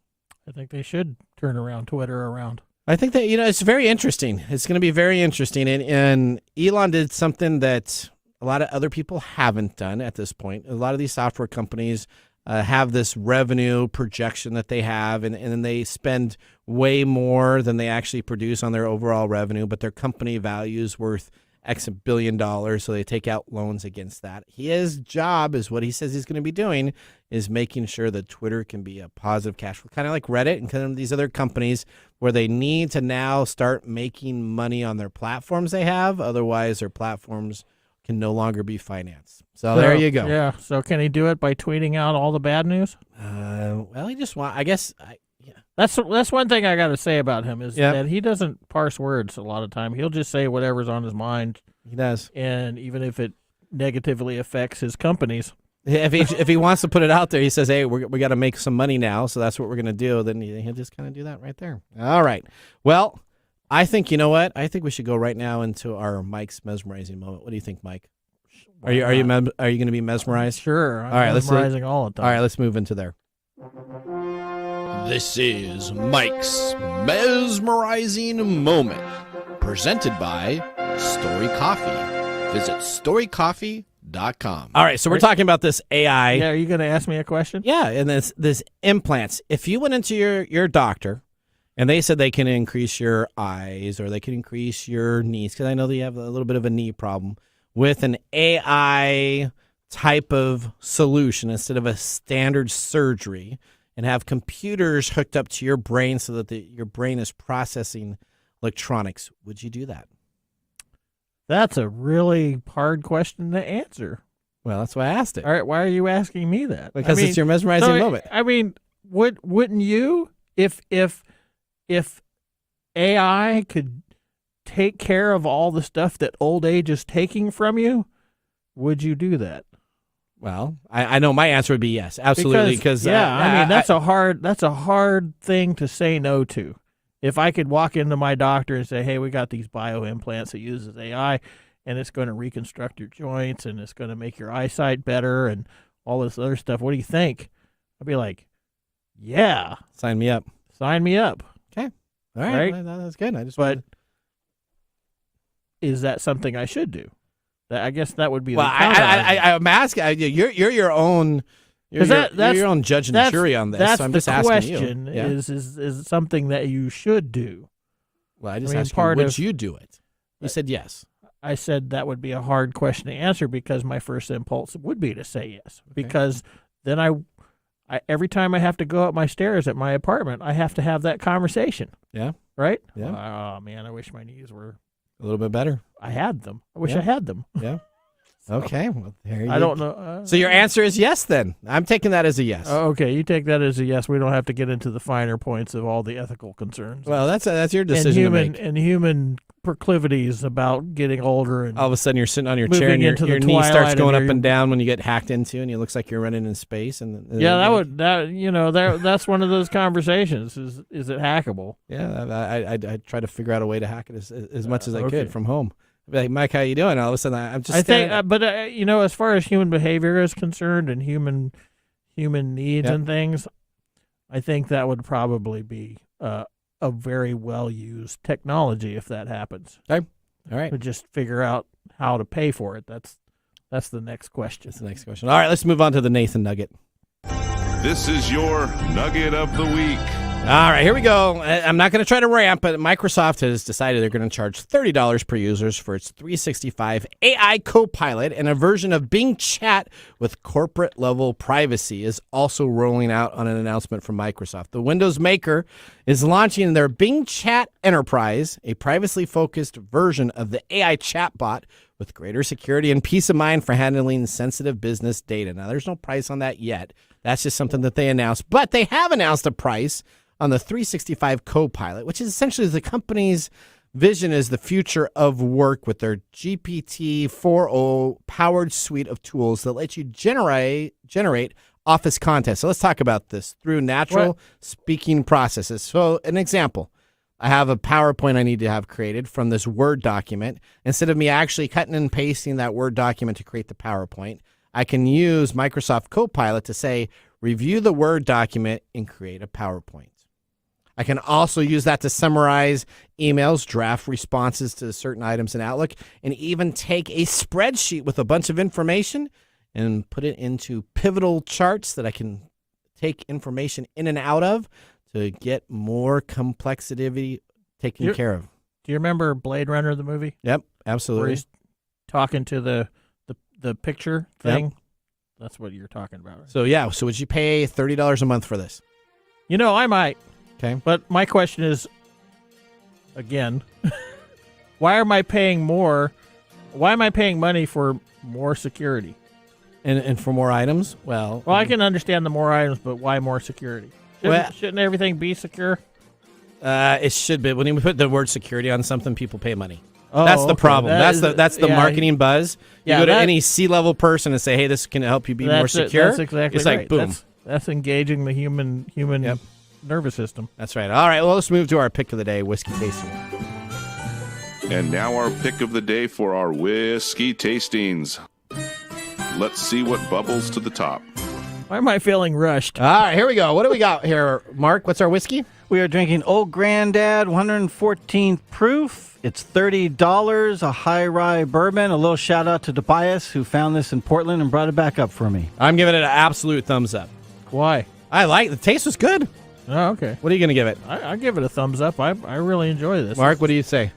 I think they should turn around Twitter around. I think that, it's very interesting. It's going to be very interesting. And Elon did something that a lot of other people haven't done at this point. A lot of these software companies have this revenue projection that they have, and then they spend way more than they actually produce on their overall revenue, but their company value is worth X billion dollars, so they take out loans against that. His job is what he says he's going to be doing is making sure that Twitter can be a positive cash flow, kind of like Reddit and kind of these other companies where they need to now start making money on their platforms they have. Otherwise, their platforms can no longer be financed. So there you go. Yeah. So can he do it by tweeting out all the bad news? Well, he just I guess. That's one thing I got to say about him is that he doesn't parse words a lot of time. He'll just say whatever's on his mind. He does, and even if it negatively affects his companies. If he wants to put it out there, he says, "Hey, we got to make some money now, so that's what we're going to do." Then he'll just kind of do that right there. All right. Well, I think you know what? I think we should go right now into our Mike's mesmerizing moment. What do you think, Mike? Are you going to be mesmerized? Sure. I'm mesmerizing all the time. All right, let's move into there. This is Mike's mesmerizing moment, presented by Story Coffee. Visit storycoffee.com. All right, so we're talking about this AI. Yeah, are you going to ask me a question? Yeah, and this implants. If you went into your doctor and they said they can increase your eyes or they can increase your knees, because I know that you have a little bit of a knee problem, with an AI type of solution instead of a standard surgery, and have computers hooked up to your brain so that your brain is processing electronics, would you do that? That's a really hard question to answer. Well, that's why I asked it. All right, why are you asking me that? Because it's your mesmerizing moment. I mean, wouldn't you, if AI could take care of all the stuff that old age is taking from you, would you do that? Well, I know my answer would be yes, absolutely. Because I mean that's a hard thing to say no to. If I could walk into my doctor and say, "Hey, we got these bio implants that uses AI, and it's going to reconstruct your joints and it's going to make your eyesight better and all this other stuff. What do you think?" I'd be like, "Yeah, sign me up. Sign me up." Okay, all right, well, that's good. Is that something I should do? I guess that would be. Well, I'm asking. You're your own. You're your own judge and jury on this. That's so I'm just asking you. The question is it something that you should do? Well, I just asked you, would you do it? You said yes. I said that would be a hard question to answer because my first impulse would be to say yes. Okay. Because then I every time I have to go up my stairs at my apartment, I have to have that conversation. Yeah. Right? Yeah. Oh, man, I wish my knees were a little bit better. I had them. I wish I had them. Yeah. Okay. Well, there you go. I don't know. So your answer is yes then. I'm taking that as a yes. Okay, you take that as a yes. We don't have to get into the finer points of all the ethical concerns. Well, that's your decision to make. And human proclivities about getting older, and all of a sudden you're sitting on your chair and your knee starts going up and down when you get hacked into, and it looks like you're running in space. And that's one of those conversations. Is it hackable? Yeah, I try to figure out a way to hack it as much as I could from home. I'd be like, Mike, how you doing? All of a sudden, I'm just. I think, as far as human behavior is concerned and human needs and things, I think that would probably be a very well used technology if that happens. Okay. All right. But just figure out how to pay for it. That's the next question. That's the next question. All right, let's move on to the Nathan Nugget. This is your Nugget of the Week. All right, here we go. I'm not going to try to ramp, but Microsoft has decided they're going to charge $30 per users for its 365 AI Copilot, and a version of Bing Chat with corporate-level privacy is also rolling out on an announcement from Microsoft. The Windows maker is launching their Bing Chat Enterprise, a privacy-focused version of the AI chatbot with greater security and peace of mind for handling sensitive business data. Now, there's no price on that yet. That's just something that they announced, but they have announced a price on the 365 Copilot, which is essentially the company's vision as the future of work with their GPT-4o powered suite of tools that let you generate Office content. So let's talk about this through natural speaking processes. So an example, I have a PowerPoint I need to have created from this Word document. Instead of me actually cutting and pasting that Word document to create the PowerPoint, I can use Microsoft Copilot to say, review the Word document and create a PowerPoint. I can also use that to summarize emails, draft responses to certain items in Outlook, and even take a spreadsheet with a bunch of information and put it into pivotal charts that I can take information in and out of to get more complexity taken care of. Do you remember Blade Runner, the movie? Yep. absolutely. Where he's talking to the picture thing. Yep. That's what you're talking about. Right? So would you pay $30 a month for this? I might. Okay. But my question is, again, why am I paying more? Why am I paying money for more security? And for more items? Well, I can understand the more items, but why more security? Shouldn't everything be secure? It should be. When you put the word security on something, people pay money. Oh, that's the problem. That's the marketing buzz. You go to any C-level person and say, "Hey, this can help you be more secure." That's exactly it's right. Like boom. That's engaging the human nervous system. That's right. All right. Well, let's move to our pick of the day, whiskey tasting. And now our pick of the day for our whiskey tastings. Let's see what bubbles to the top. Why am I feeling rushed? All right, here we go. What do we got here, Mark? What's our whiskey? We are drinking Old Grandad 114th proof. It's $30, a high rye bourbon. A little shout out to Tobias, who found this in Portland and brought it back up for me. I'm giving it an absolute thumbs up. Why? I like the taste was good. Oh, okay. What are you going to give it? I give it a thumbs up. I really enjoy this. Mark, what do you say?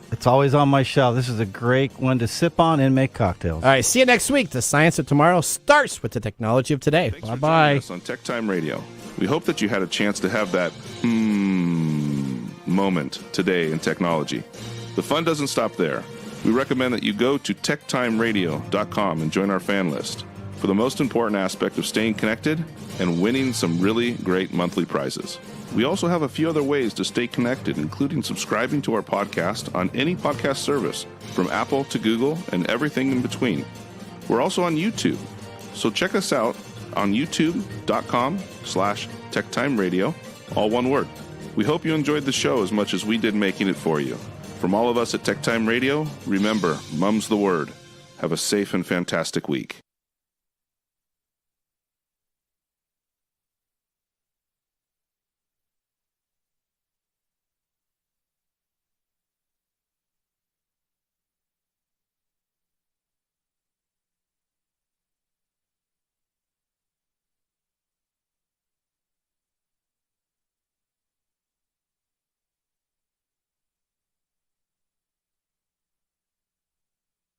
It's always on my shelf. This is a great one to sip on and make cocktails. All right, see you next week. The science of tomorrow starts with the technology of today. Thanks Bye-bye. For joining us on TechTime Radio. We hope that you had a chance to have that moment today in technology. The fun doesn't stop there. We recommend that you go to techtimeradio.com and join our fan list for the most important aspect of staying connected and winning some really great monthly prizes. We also have a few other ways to stay connected, including subscribing to our podcast on any podcast service, from Apple to Google and everything in between. We're also on YouTube, so check us out on youtube.com/TechTimeRadio, all one word. We hope you enjoyed the show as much as we did making it for you. From all of us at TechTime Radio, remember, Mumm's the word. Have a safe and fantastic week.